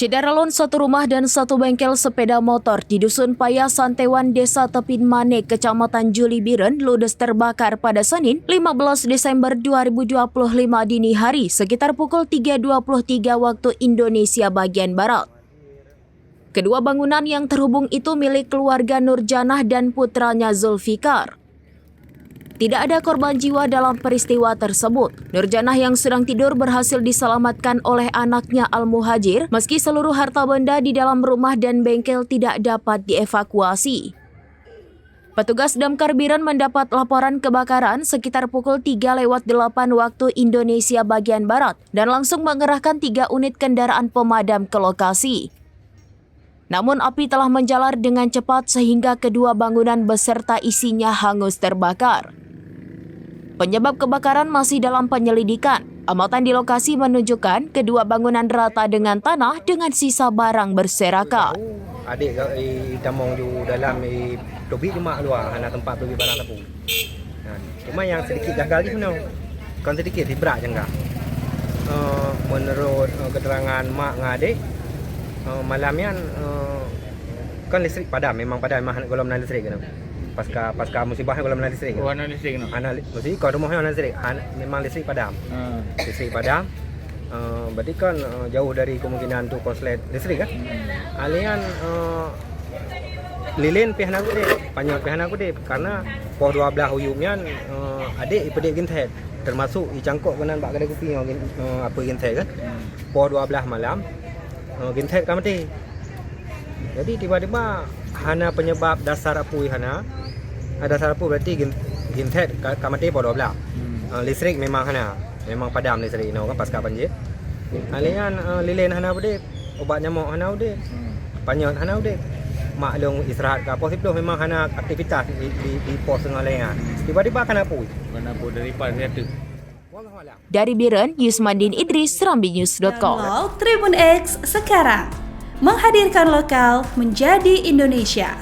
Syederalon satu rumah dan satu bengkel sepeda motor di Dusun Paya Santewan, Desa Tepin Mane, Kecamatan Juli Biren, ludes terbakar pada Senin 15 Desember 2025 dini hari sekitar pukul 3.23 waktu Indonesia bagian Barat. Kedua bangunan yang terhubung itu milik keluarga Nurjanah dan putranya Zulfikar. Tidak ada korban jiwa dalam peristiwa tersebut. Nurjanah yang sedang tidur berhasil diselamatkan oleh anaknya Al-Muhajir meski seluruh harta benda di dalam rumah dan bengkel tidak dapat dievakuasi. Petugas Damkar Biren mendapat laporan kebakaran sekitar pukul 3:08 waktu Indonesia bagian Barat dan langsung mengerahkan 3 unit kendaraan pemadam ke lokasi. Namun api telah menjalar dengan cepat sehingga kedua bangunan beserta isinya hangus terbakar. Penyebab kebakaran masih dalam penyelidikan. Amatan di lokasi menunjukkan kedua bangunan rata dengan tanah dengan sisa barang berserakan. Adik tamong di dalam lobi cuma luar hanya tempat lobi barang tepung. Cuma yang sedikit gagal di sana. Kan sedikit dibrak jangka. Menurut keterangan mak ngadik, malamnya kan listrik padam, memang golongan listrik kan. Pasca musibah golongan listrik. Warna listrik no. Mesti kalau rumahnya listrik, memang listrik padam. Listrik padam. Berarti kan jauh dari kemungkinan tu konslet listrik kan. Alian lilin pihak aku deh, panjang pihak aku deh karena poh 12 uyumnya adik ipedik gintet termasuk icangkok kanan bak kedai kopi apa gintet kan. Poh 12 malam gintet kan mati. Jadi tiba-tiba hana penyebab dasar apui hana. Dasar apu berarti gintet kamati poh 12. Listrik memang hana, memang padam listrik no kan pasca banjir. Alian lilin hana bude, obat nyamuk hana bude. Panyot hana bude. Maklum istirahat ke pos itu memang hana aktivitas di pos ngalayan. Tiba-tiba kena apui. Kena apu dari pasir. Dari Biren, Yusmandin Idris, SerambiNews.com. Download Tribun X sekarang, menghadirkan lokal menjadi Indonesia.